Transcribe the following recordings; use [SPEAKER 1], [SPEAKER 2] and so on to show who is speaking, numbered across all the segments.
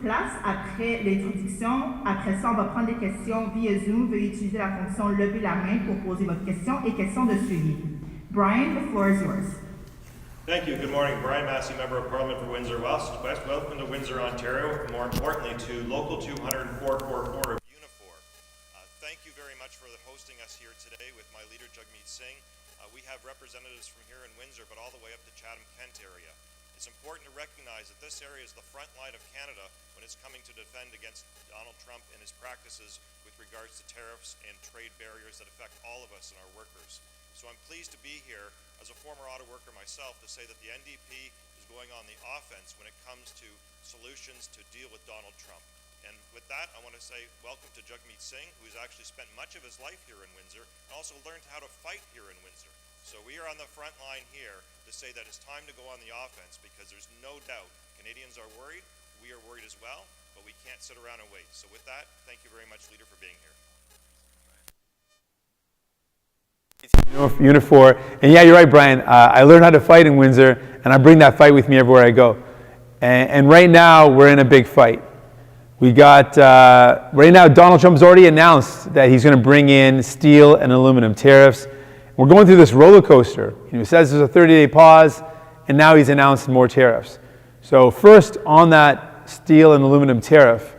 [SPEAKER 1] place après l'introduction. Après ça, on va prendre des questions via Zoom. Veuillez utiliser la fonction lever la main pour poser votre question et questions de suivi. Brian, the floor is yours.
[SPEAKER 2] Thank you. Good morning. Brian Massey, Member of Parliament for Windsor West. Welcome to Windsor, Ontario. More importantly, to Local 20444 of Unifor. Thank you very much for hosting us here today with my leader, Jagmeet Singh. We have representatives from here in Windsor, but all the way up to Chatham-Kent area. It's important to recognize that this area is the front line of Canada when it's coming to defend against Donald Trump and his practices with regards to tariffs and trade barriers that affect all of us and our workers. So I'm pleased to be here as a former auto worker myself to say that the NDP is going on the offense when it comes to solutions to deal with Donald Trump. And with that, I want to say welcome to Jagmeet Singh, who's actually spent much of his life here in Windsor and also learned how to fight here in Windsor. So we are on the front line here to say that it's time to go on the offense because there's no doubt Canadians are worried, we are worried as well, but we can't sit around and wait. So with that, thank you very much, Leader, for being here.
[SPEAKER 3] Unifor. And yeah, you're right, Brian. I learned how to fight in Windsor, and I bring that fight with me everywhere I go. And right now, we're in a big fight. We got, right now, Donald Trump's already announced that he's going to bring in steel and aluminum tariffs. We're going through this roller coaster. He says there's a 30-day pause, and now he's announced more tariffs. So first, on that steel and aluminum tariff,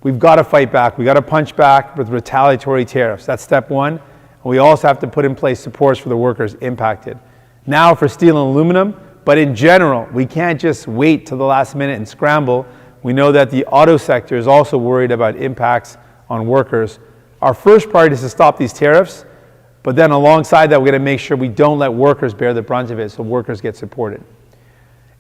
[SPEAKER 3] we've got to fight back. We've got to punch back with retaliatory tariffs. That's step one. And we also have to put in place supports for the workers impacted. Now for steel and aluminum, but in general, we can't just wait till the last minute and scramble. We know that the auto sector is also worried about impacts on workers. Our first priority is to stop these tariffs, but then alongside that, we're going to make sure we don't let workers bear the brunt of it, so workers get supported.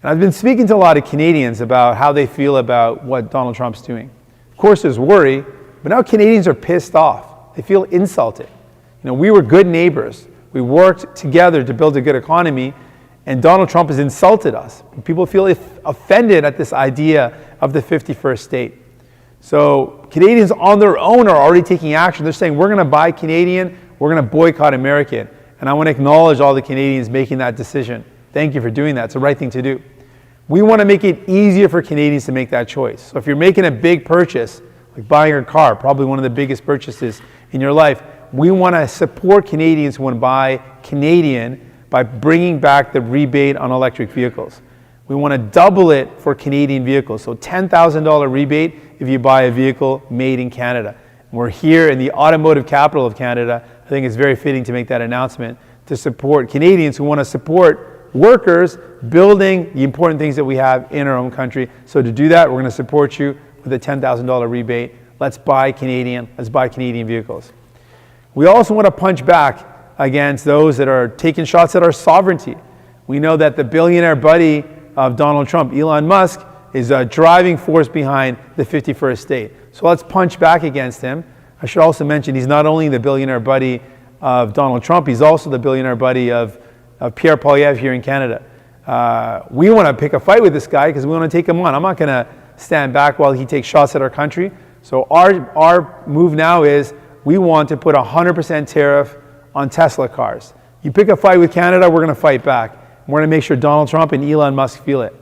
[SPEAKER 3] And I've been speaking to a lot of Canadians about how they feel about what Donald Trump's doing. Of course, there's worry, but now Canadians are pissed off. They feel insulted. You know, we were good neighbors. We worked together to build a good economy, and Donald Trump has insulted us. People feel offended at this idea of the 51st state. So Canadians on their own are already taking action. They're saying, we're going to buy Canadian, we're going to boycott American. And I want to acknowledge all the Canadians making that decision. Thank you for doing that. It's the right thing to do. We want to make it easier for Canadians to make that choice. So if you're making a big purchase, like buying a car, probably one of the biggest purchases in your life, we want to support Canadians who want to buy Canadian by bringing back the rebate on electric vehicles. We want to double it for Canadian vehicles. So $10,000 rebate if you buy a vehicle made in Canada. We're here in the automotive capital of Canada. I think it's very fitting to make that announcement to support Canadians who want to support workers building the important things that we have in our own country. So to do that, we're going to support you with a $10,000 rebate. Let's buy Canadian. Let's buy Canadian vehicles. We also want to punch back against those that are taking shots at our sovereignty. We know that the billionaire buddy of Donald Trump, Elon Musk, is a driving force behind the 51st state. So let's punch back against him. I should also mention he's not only the billionaire buddy of Donald Trump, he's also the billionaire buddy of Pierre Poilievre here in Canada. We want to pick a fight with this guy because we want to take him on. I'm not going to stand back while he takes shots at our country. So our move now is we want to put 100% tariff on Tesla cars. You pick a fight with Canada, we're going to fight back. We're going to make sure Donald Trump and Elon Musk feel it.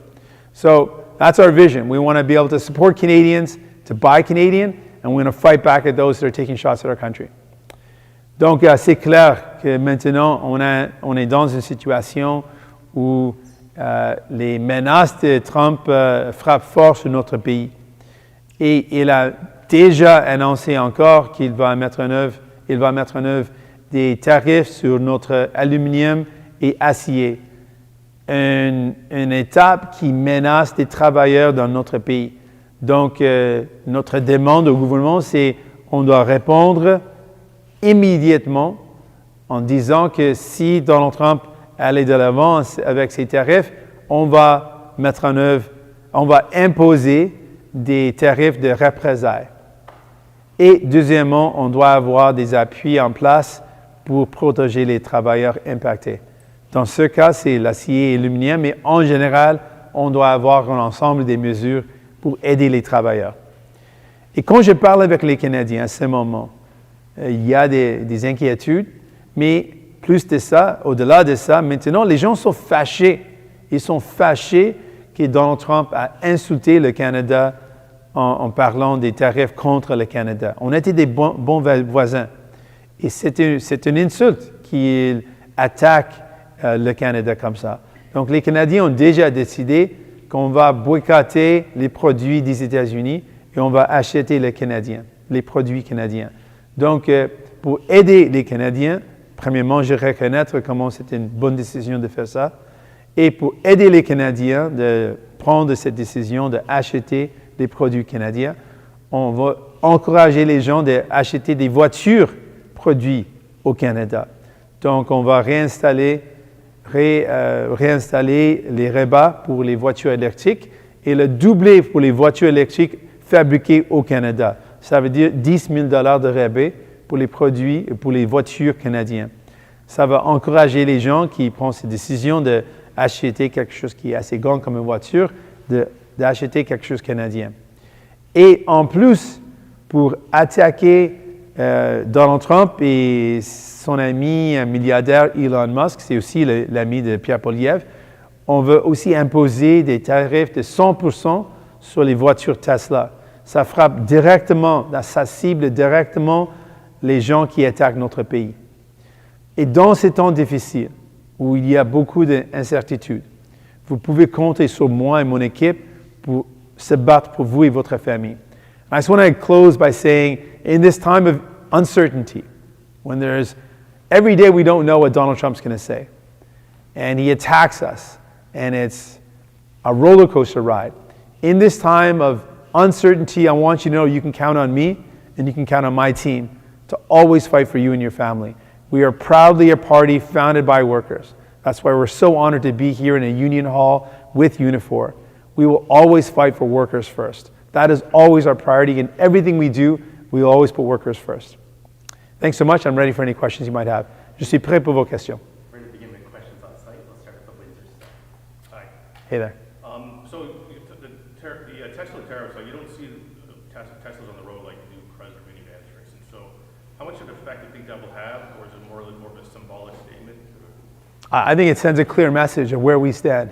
[SPEAKER 3] So that's our vision. We want to be able to support Canadians, to buy Canadian, and we're going to fight back at those that are taking shots at our country. Donc, c'est clair que maintenant, on est dans une situation où les menaces de Trump frappent fort sur notre pays. Et il a déjà annoncé encore qu'il va mettre en œuvre des tarifs sur notre aluminium et acier. Une étape qui menace des travailleurs dans notre pays. Donc, notre demande au gouvernement, c'est qu'on doit répondre immédiatement en disant que si Donald Trump allait de l'avant avec ses tarifs, on va mettre en œuvre, on va imposer des tarifs de représailles. Et deuxièmement, on doit avoir des appuis en place pour protéger les travailleurs impactés. Dans ce cas, c'est l'acier et l'aluminium, mais en général, on doit avoir un ensemble des mesures pour aider les travailleurs. Et quand je parle avec les Canadiens à ce moment, il y a des inquiétudes, mais plus de ça, au-delà de ça, maintenant, les gens sont fâchés. Ils sont fâchés que Donald Trump a insulté le Canada en parlant des tarifs contre le Canada. On était des bons voisins. Et c'est une insulte qu'ils attaquent le Canada comme ça. Donc les Canadiens ont déjà décidé qu'on va boycotter les produits des États-Unis et on va acheter les produits canadiens. Donc pour aider les Canadiens, premièrement, je reconnais comment c'était une bonne décision de faire ça. Et pour aider les Canadiens de prendre cette décision d'acheter des produits canadiens, on va encourager les gens d'acheter des voitures produites au Canada. Donc, on va réinstaller les rabats pour les voitures électriques et le doubler pour les voitures électriques fabriquées au Canada. Ça veut dire 10 000 $ de rabais pour les produits, pour les voitures canadiennes. Ça va encourager les gens qui prennent cette décision d'acheter quelque chose qui est assez grand comme une voiture, d'acheter quelque chose canadien. Et en plus, pour attaquer Donald Trump et son ami milliardaire Elon Musk, c'est aussi l'ami de Pierre Poilievre, on veut aussi imposer des tarifs de 100% sur les voitures Tesla. Ça frappe directement, ça cible directement les gens qui attaquent notre pays. Et dans ces temps difficiles, où il y a beaucoup d'incertitudes, vous pouvez compter sur moi et mon équipe pour se battre pour vous et votre famille. I just want to close by saying, in this time of uncertainty, when every day we don't know what Donald Trump's going to say, and he attacks us, and it's a roller coaster ride. In this time of uncertainty, I want you to know you can count on me, and you can count on my team to always fight for you and your family. We are proudly a party founded by workers. That's why we're so honored to be here in a union hall with Unifor. We will always fight for workers first. That is always our priority. In everything we do, we will always put workers first. Thanks so much. I'm ready for any questions you might have. Je suis prêt pour vos questions.
[SPEAKER 4] We're going to begin with questions on site. Let's start with the Windsor stuff. Hi.
[SPEAKER 3] Hey there.
[SPEAKER 4] So the Tesla tariffs, you don't see Teslas on the road like you do Chrysler minivans, for instance. So how much of an effect do you think that will have, or is it more of a symbolic statement?
[SPEAKER 3] I think it sends a clear message of where we stand.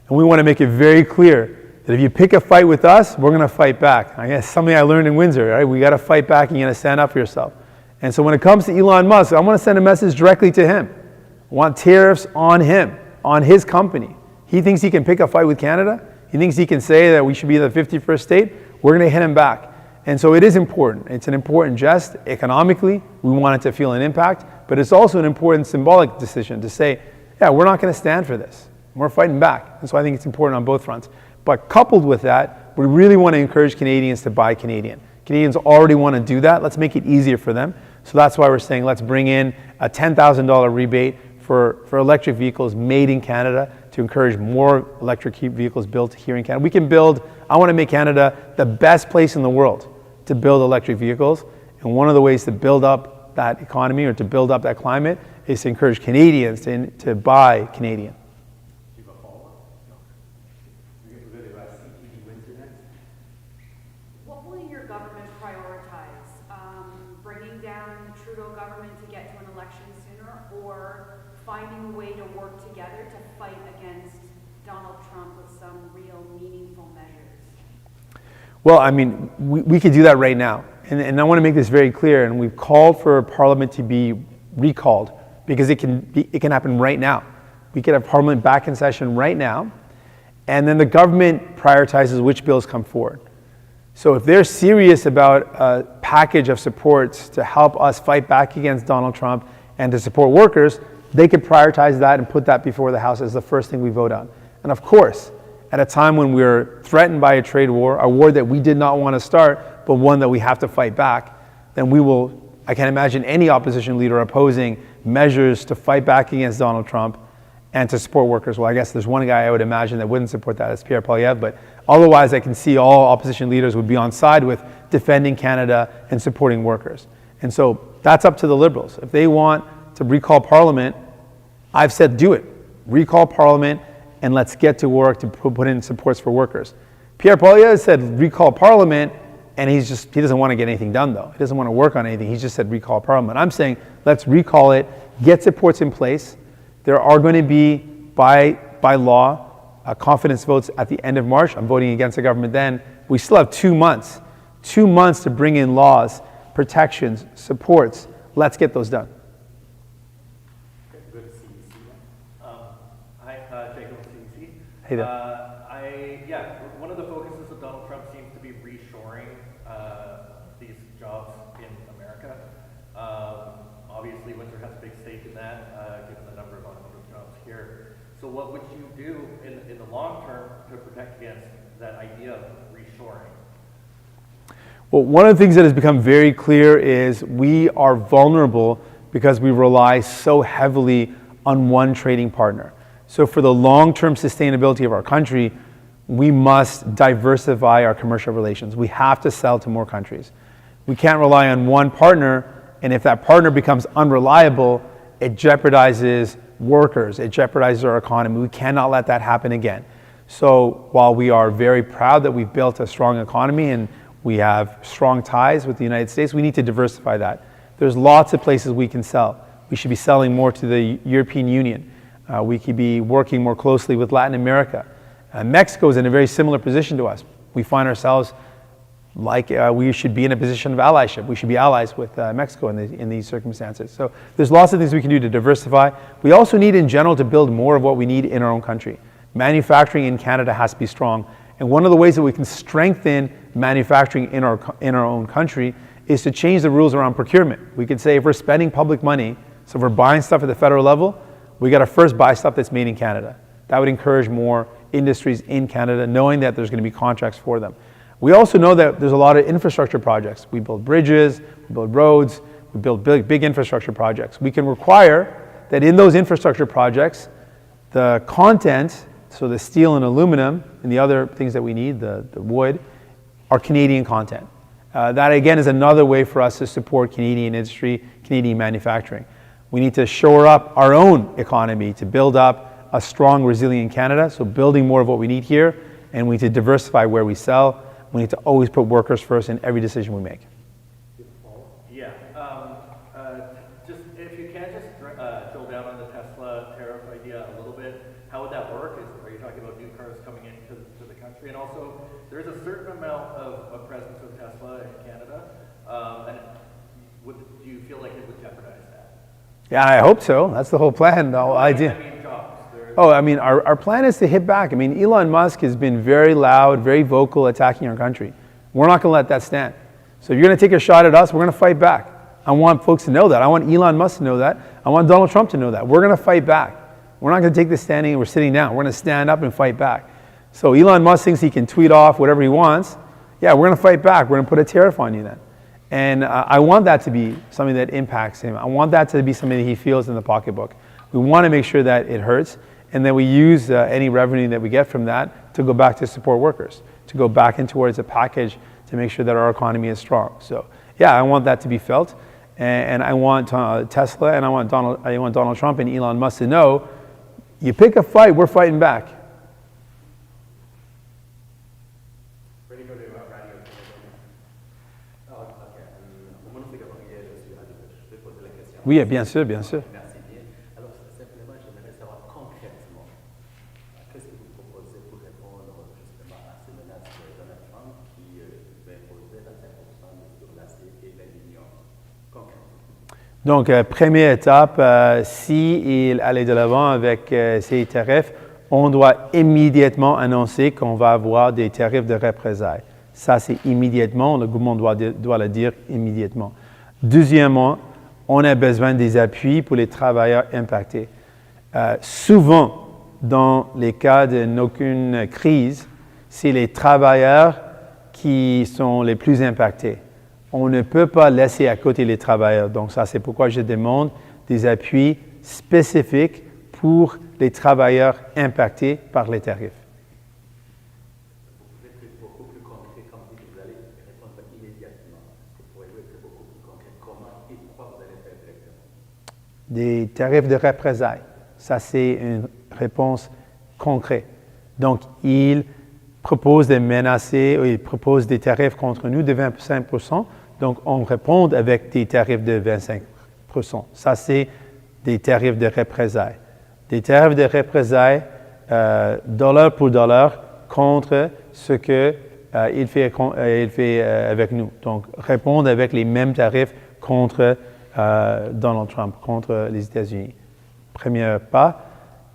[SPEAKER 3] And we want to make it very clear that if you pick a fight with us, we're going to fight back. I guess something I learned in Windsor, right? We got to fight back and you got to stand up for yourself. And so when it comes to Elon Musk, I want to send a message directly to him. I want tariffs on him, on his company. He thinks he can pick a fight with Canada. He thinks he can say that we should be the 51st state. We're going to hit him back. And so it is important. It's an important gest. Economically, we want it to feel an impact, but it's also an important symbolic decision to say, yeah, we're not going to stand for this. We're fighting back. And so I think it's important on both fronts. But coupled with that, we really want to encourage Canadians to buy Canadian. Canadians already want to do that. Let's make it easier for them. So that's why we're saying let's bring in a $10,000 rebate for electric vehicles made in Canada to encourage more electric vehicles built here in Canada. We can build, I want to make Canada the best place in the world to build electric vehicles. And one of the ways to build up that economy or to build up that climate is to encourage Canadians to buy Canadian.
[SPEAKER 5] What will your government prioritize? Bringing down the Trudeau government to get to an election sooner, or finding a way to work together to fight against Donald Trump with some real meaningful measures?
[SPEAKER 3] Well, I mean, we could do that right now. And I want to make this very clear. And we've called for Parliament to be recalled because it can happen right now. We could have Parliament back in session right now. And then the government prioritizes which bills come forward. So if they're serious about a package of supports to help us fight back against Donald Trump and to support workers, they could prioritize that and put that before the House as the first thing we vote on. And of course, at a time when we're threatened by a trade war, a war that we did not want to start, but one that we have to fight back, then I can't imagine any opposition leader opposing measures to fight back against Donald Trump and to support workers. Well, I guess there's one guy I would imagine that wouldn't support that, it's Pierre Poilievre, but otherwise I can see all opposition leaders would be on side with defending Canada and supporting workers. And so that's up to the Liberals. If they want to recall Parliament, I've said do it. Recall Parliament and let's get to work to put in supports for workers. Pierre Poilievre said recall Parliament, and he doesn't want to get anything done though. He doesn't want to work on anything. He just said recall Parliament. I'm saying let's recall it, get supports in place. There are going to be, by law, confidence votes at the end of March. I'm voting against the government then. We still have 2 months. 2 months to bring in laws, protections, supports. Let's get those done.
[SPEAKER 6] Good to see you, Stephen.
[SPEAKER 4] Hi, Jacob CDC.
[SPEAKER 3] Hey there.
[SPEAKER 4] One of the focuses of Donald Trump seems to be reshoring these jobs in America. Obviously, Windsor has a big stake in that, given the number of automotive jobs here. So what would you do in the long term to protect against that idea of reshoring?
[SPEAKER 3] Well, one of the things that has become very clear is we are vulnerable because we rely so heavily on one trading partner. So for the long-term sustainability of our country, we must diversify our commercial relations. We have to sell to more countries. We can't rely on one partner, and if that partner becomes unreliable, it jeopardizes workers, it jeopardizes our economy. We cannot let that happen again. So while we are very proud that we've built a strong economy and we have strong ties with the United States, we need to diversify that. There's lots of places we can sell. We should be selling more to the European Union. We could be working more closely with Latin America. Mexico is in a very similar position to us. We find ourselves like we should be in a position of allyship. We should be allies with Mexico in these circumstances. So there's lots of things we can do to diversify. We also need in general to build more of what we need in our own country. Manufacturing in Canada has to be strong. And one of the ways that we can strengthen manufacturing in our own country is to change the rules around procurement. We could say if we're spending public money, so if we're buying stuff at the federal level, we got to first buy stuff that's made in Canada. That would encourage more industries in Canada, knowing that there's going to be contracts for them. We also know that there's a lot of infrastructure projects. We build bridges, we build roads, we build big infrastructure projects. We can require that in those infrastructure projects, the content, so the steel and aluminum and the other things that we need, the wood, are Canadian content. That again is another way for us to support Canadian industry, Canadian manufacturing. We need to shore up our own economy to build up a strong, resilient Canada, so building more of what we need here, and we need to diversify where we sell. We need to always put workers first in every decision we make.
[SPEAKER 4] Yeah. Just if you can just drill down on the Tesla tariff idea a little bit, how would that work? Are you talking about new cars coming into the country? And also, there's a certain amount of presence of Tesla in Canada. And do you feel like it would jeopardize that?
[SPEAKER 3] Yeah, I hope so. That's the whole plan, the whole idea.
[SPEAKER 4] I mean, jobs.
[SPEAKER 3] Our plan is to hit back. I mean, Elon Musk has been very loud, very vocal, attacking our country. We're not going to let that stand. So if you're going to take a shot at us, we're going to fight back. I want folks to know that. I want Elon Musk to know that. I want Donald Trump to know that. We're going to fight back. We're not going to take this standing and we're sitting down. We're going to stand up and fight back. So Elon Musk thinks he can tweet off whatever he wants. Yeah, we're going to fight back. We're going to put a tariff on you then. And I want that to be something that impacts him. I want that to be something that he feels in the pocketbook. We want to make sure that it hurts, and then we use any revenue that we get from that to go back to support workers, to go back in towards a package to make sure that our economy is strong. So yeah, I want that to be felt, and I want Tesla, and I want Donald Trump and Elon Musk to know, you pick a fight, we're fighting back. Oui, bien sûr, bien sûr.
[SPEAKER 6] Merci bien. Alors, simplement, j'aimerais savoir concrètement, qu'est-ce que vous proposez pour répondre justement à ces menaces de Donald Trump qui va imposer 25% sur l'acier et l'aluminium concrètement?
[SPEAKER 3] Donc, première étape, s'il allait de l'avant avec ces tarifs, on doit immédiatement annoncer qu'on va avoir des tarifs de représailles. Ça, c'est immédiatement, le gouvernement doit le dire immédiatement. Deuxièmement, on a besoin des appuis pour les travailleurs impactés. Souvent, dans les cas d'aucune crise, c'est les travailleurs qui sont les plus impactés. On ne peut pas laisser à côté les travailleurs. Donc ça, c'est pourquoi je demande des appuis spécifiques pour les travailleurs impactés par les tarifs.
[SPEAKER 6] Vous pouvez être beaucoup plus concret quand vous allez répondre immédiatement. Vous pouvez être beaucoup plus concret comment et quoi vous allez faire directement.
[SPEAKER 3] Des tarifs de représailles. Ça, c'est une réponse concrète. Donc, il propose de menacer, il propose des tarifs contre nous de 25%. Donc, on répond avec des tarifs de 25%. Ça, c'est des tarifs de représailles. Des tarifs de représailles, dollar pour dollar, contre ce que il fait avec nous. Donc, répondre avec les mêmes tarifs contre Donald Trump, contre les États-Unis. Premier pas.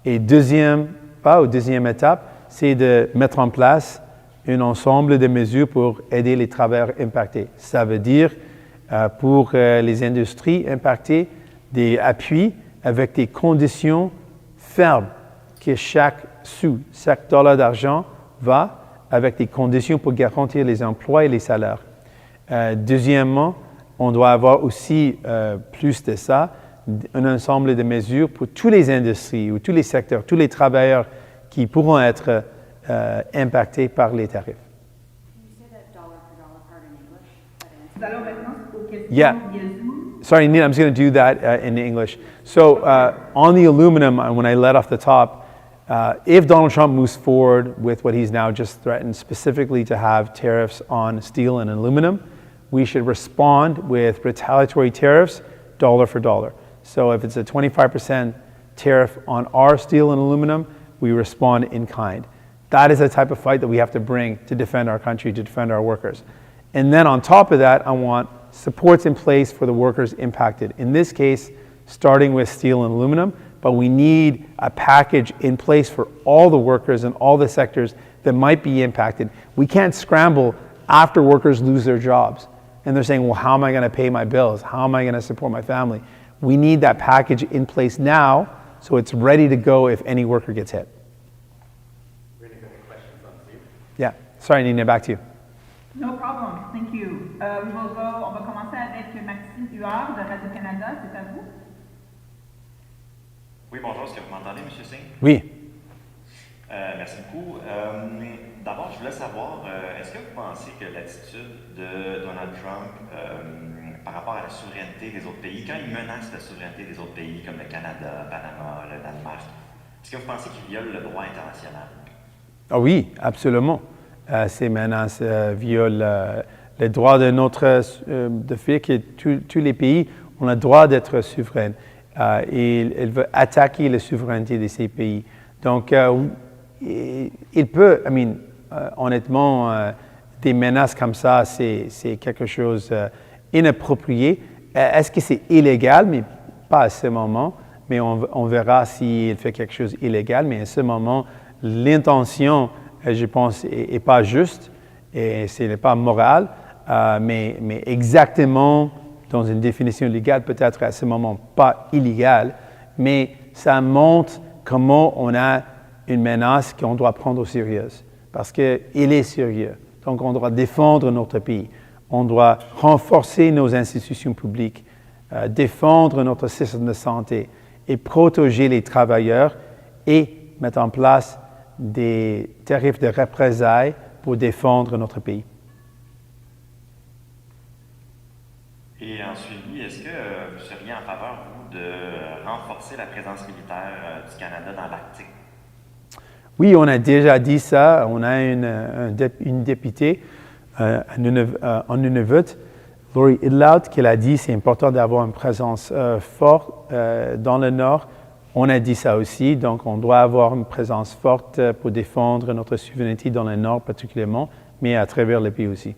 [SPEAKER 3] Et deuxième pas, ou deuxième étape, c'est de mettre en place un ensemble de mesures pour aider les travailleurs impactés. Ça veut dire, pour les industries impactées, des appuis avec des conditions fermes, que chaque sou, chaque dollar d'argent va avec des conditions pour garantir les emplois et les salaires. Deuxièmement, on doit avoir aussi, plus de ça, un ensemble de mesures pour toutes les industries ou tous les secteurs, tous les travailleurs qui pourront être impactés par les tarifs.
[SPEAKER 5] Can you say that dollar for dollar part in English?
[SPEAKER 1] Nous allons maintenant aux questions
[SPEAKER 3] Yeah.
[SPEAKER 1] via Zoom.
[SPEAKER 3] Sorry, Nina, I'm just going to do that in English. So on the aluminum, when I led off the top, if Donald Trump moves forward with what he's now just threatened, specifically to have tariffs on steel and aluminum, we should respond with retaliatory tariffs, dollar for dollar. So if it's a 25% tariff on our steel and aluminum, we respond in kind. That is the type of fight that we have to bring to defend our country, to defend our workers. And then on top of that, I want supports in place for the workers impacted. In this case, starting with steel and aluminum, but we need a package in place for all the workers in all the sectors that might be impacted. We can't scramble after workers lose their jobs. And they're saying, well, how am I going to pay my bills? How am I going to support my family? We need that package in place now so it's ready to go if any worker gets hit.
[SPEAKER 6] Really good questions on Zoom.
[SPEAKER 3] Yeah. Sorry, Nina, back to you.
[SPEAKER 1] No problem. Thank you. On va commencer avec Maxime Huard de Radio-Canada. C'est à vous.
[SPEAKER 7] Oui, bonjour, est-ce que vous m'entendez, M. Singh?
[SPEAKER 3] Oui.
[SPEAKER 7] Merci beaucoup. D'abord, je voulais savoir, est-ce que vous pensez que l'attitude de Donald Trump par rapport à la souveraineté des autres pays, quand il menace la souveraineté des autres pays comme le Canada, Panama, le Danemark, est-ce que vous pensez qu'il viole le droit international?
[SPEAKER 3] Ah oui, absolument. Ces menaces violent le droit de de fait que tous les pays ont le droit d'être souverains. Il veut attaquer la souveraineté de ces pays. Donc, il peut, honnêtement, des menaces comme ça, c'est quelque chose inapproprié. Est-ce que c'est illégal? Mais pas à ce moment. Mais on verra s'il fait quelque chose d'illégal. Mais à ce moment, l'intention, je pense, n'est pas juste et ce n'est pas moral. Mais exactement dans une définition légale, peut-être à ce moment pas illégal, mais ça montre comment on a une menace qu'on doit prendre au sérieux, parce qu'il est sérieux. Donc on doit défendre notre pays, on doit renforcer nos institutions publiques, défendre notre système de santé et protéger les travailleurs et mettre en place des tarifs de représailles pour défendre notre pays.
[SPEAKER 7] Et ensuite, est-ce que vous seriez en faveur, vous, de renforcer la présence militaire du Canada dans l'Arctique?
[SPEAKER 3] Oui, on a déjà dit ça. On a une députée en Nunavut, Lori Idlout, qui a dit que c'est important d'avoir une présence forte dans le Nord. On a dit ça aussi. Donc, on doit avoir une présence forte pour défendre notre souveraineté dans le Nord particulièrement, mais à travers le pays aussi.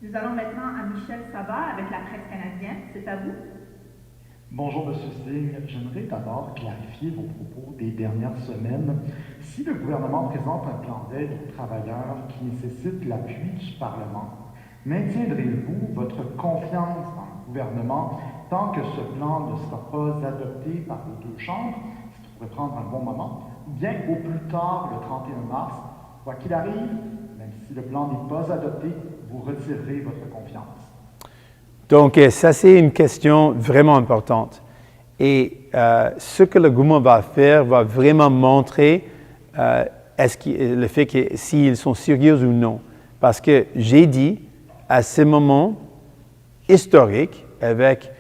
[SPEAKER 1] Nous allons maintenant à Michel Sabat avec la presse canadienne. C'est à vous.
[SPEAKER 8] Bonjour, M. Singh. J'aimerais d'abord clarifier vos propos des dernières semaines. Si le gouvernement présente un plan d'aide aux travailleurs qui nécessite l'appui du Parlement, maintiendrez-vous votre confiance dans le gouvernement tant que ce plan ne sera pas adopté par les deux chambres, ce qui pourrait prendre un bon moment, ou bien au plus tard le 31 mars, quoi qu'il arrive, même si le plan n'est pas adopté, vous retirerez votre confiance?
[SPEAKER 3] Donc, ça, c'est une question vraiment importante. Et ce que le gouvernement va faire va vraiment montrer le fait que s'ils sont sérieux ou non. Parce que j'ai dit, à ce moment historique, avec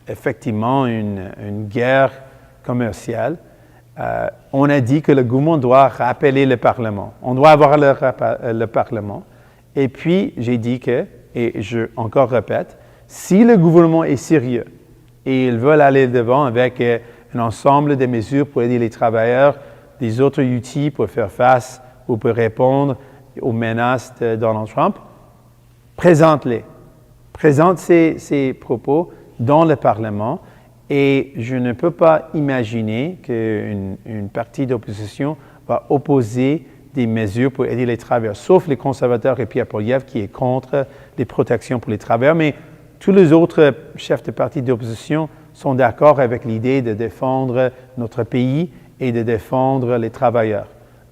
[SPEAKER 3] effectivement une guerre commerciale, on a dit que le gouvernement doit rappeler le Parlement. On doit avoir le Parlement. Et puis, j'ai dit que, et je encore répète, si le gouvernement est sérieux et ils veulent aller devant avec un ensemble de mesures pour aider les travailleurs des autres outils pour faire face ou pour répondre aux menaces de Donald Trump, présente-les. Présente ces propos dans le Parlement et je ne peux pas imaginer qu'une partie d'opposition va opposer des mesures pour aider les travailleurs, sauf les conservateurs et Pierre Poilievre qui est contre les protections pour les travailleurs, mais tous les autres chefs de partis d'opposition sont d'accord avec l'idée de défendre notre pays et de défendre les travailleurs.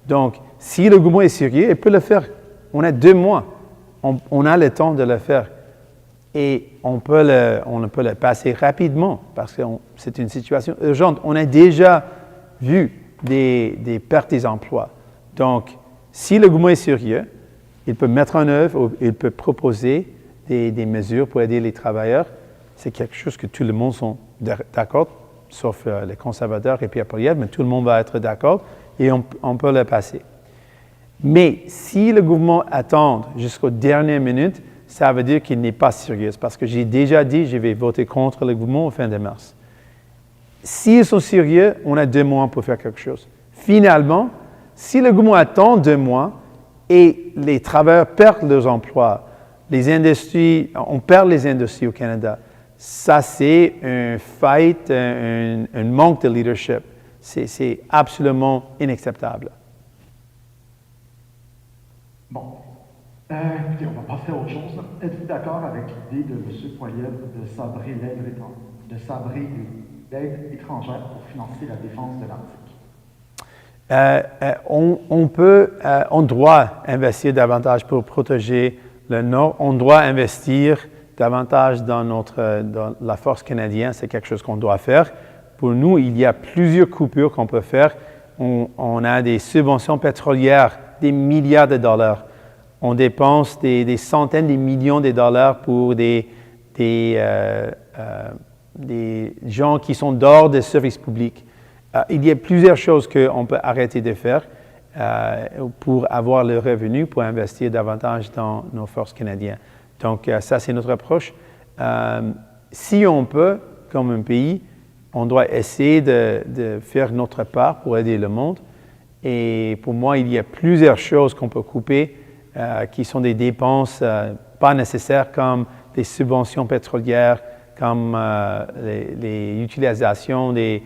[SPEAKER 3] Donc, si le gouvernement est sérieux, il peut le faire. On a 2 mois. On a le temps de le faire. Et on peut le passer rapidement parce que c'est une situation urgente. On a déjà vu des pertes des emplois. Donc, si le gouvernement est sérieux, il peut mettre en œuvre ou il peut proposer des mesures pour aider les travailleurs. C'est quelque chose que tout le monde sont d'accord, sauf les conservateurs et Pierre Poilievre, mais tout le monde va être d'accord et on peut le passer. Mais si le gouvernement attend jusqu'aux dernières minutes, ça veut dire qu'il n'est pas sérieux, parce que j'ai déjà dit je vais voter contre le gouvernement au fin de mars. S'ils sont sérieux, on a 2 mois pour faire quelque chose. Finalement, si le gouvernement attend 2 mois et les travailleurs perdent leurs emplois, on perd les industries au Canada, ça c'est un fight, un manque de leadership. C'est absolument inacceptable.
[SPEAKER 8] Bon. Écoutez, on va passer à autre chose. Êtes-vous d'accord avec l'idée de M. Poilievre de sabrer l'aide étrangère pour financer la défense de l'Arctique?
[SPEAKER 3] On doit investir davantage pour protéger le Nord. On doit investir davantage dans la force canadienne. C'est quelque chose qu'on doit faire. Pour nous, il y a plusieurs coupures qu'on peut faire. On a des subventions pétrolières, des milliards de dollars. On dépense des centaines de millions de dollars pour des gens qui sont dehors des services publics. Il y a plusieurs choses qu'on peut arrêter de faire pour avoir le revenu, pour investir davantage dans nos forces canadiennes. Donc, ça, c'est notre approche. Si on peut, comme un pays, on doit essayer de faire notre part pour aider le monde. Et pour moi, il y a plusieurs choses qu'on peut couper qui sont des dépenses pas nécessaires comme des subventions pétrolières, comme les utilisations des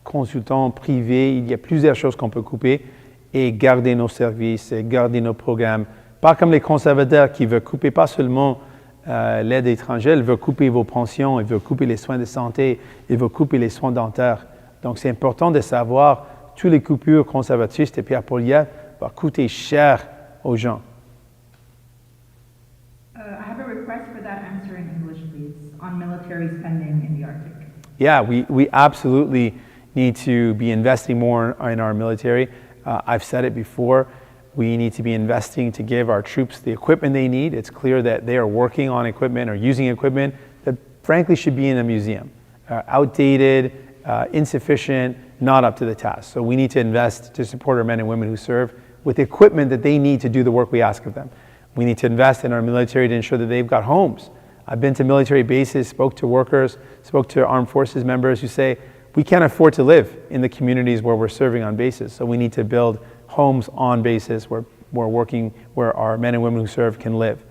[SPEAKER 3] consultants privés. Il y a plusieurs choses qu'on peut couper et garder nos services, et garder nos programmes. Pas comme les conservateurs qui veulent couper pas seulement l'aide étrangère, ils veulent couper vos pensions, ils veulent couper les soins de santé, ils veulent couper les soins dentaires. Donc, c'est important de savoir toutes les coupures conservatrices de Pierre Poilievre vont coûter cher aux gens.
[SPEAKER 1] I have a request for that answer in English, please, on military spending in the Arctic.
[SPEAKER 3] Yeah, we absolutely need to be investing more in our military. I've said it before. We need to be investing to give our troops the equipment they need. It's clear that they are working on equipment or using equipment that frankly should be in a museum. Outdated, insufficient, not up to the task. So we need to invest to support our men and women who serve with equipment that they need to do the work we ask of them. We need to invest in our military to ensure that they've got homes. I've been to military bases, spoke to workers, spoke to armed forces members who say, we can't afford to live in the communities where we're serving on bases. So we need to build homes on bases where our men and women who serve can live.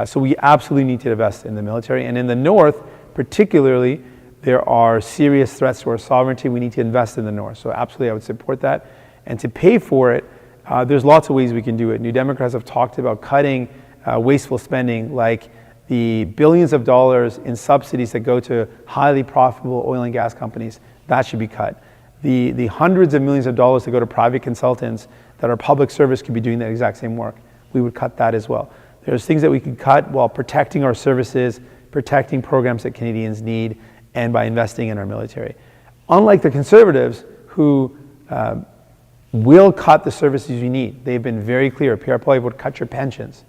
[SPEAKER 3] So we absolutely need to invest in the military. And in the North, particularly, there are serious threats to our sovereignty. We need to invest in the North. So absolutely, I would support that. And to pay for it, there's lots of ways we can do it. New Democrats have talked about cutting wasteful spending, like the billions of dollars in subsidies that go to highly profitable oil and gas companies. That should be cut. The hundreds of millions of dollars that go to private consultants that our public service could be doing that exact same work. We would cut that as well. There's things that we could cut while protecting our services, protecting programs that Canadians need, and by investing in our military. Unlike the Conservatives, who will cut the services you need. They've been very clear. Pierre Poilievre would cut your pensions.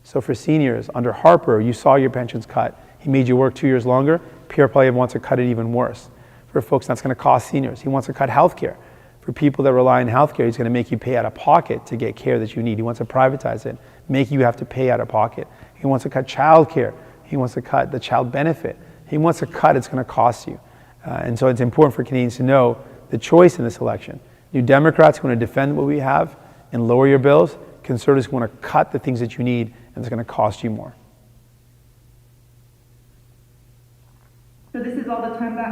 [SPEAKER 3] So for seniors, under Harper, you saw your pensions cut. He made you work 2 years longer. Pierre Poilievre wants to cut it even worse. For folks, that's going to cost seniors. He wants to cut health care. For people that rely on health care, he's going to make you pay out of pocket to get care that you need. He wants to privatize it, make you have to pay out of pocket. He wants to cut child care. He wants to cut the child benefit. He wants to cut, it's going to cost you. And so it's important for Canadians to know the choice in this election. New Democrats want to defend what we have and lower your bills. Conservatives want to cut the things that you need, and it's going to cost you more.
[SPEAKER 1] So this is all the time that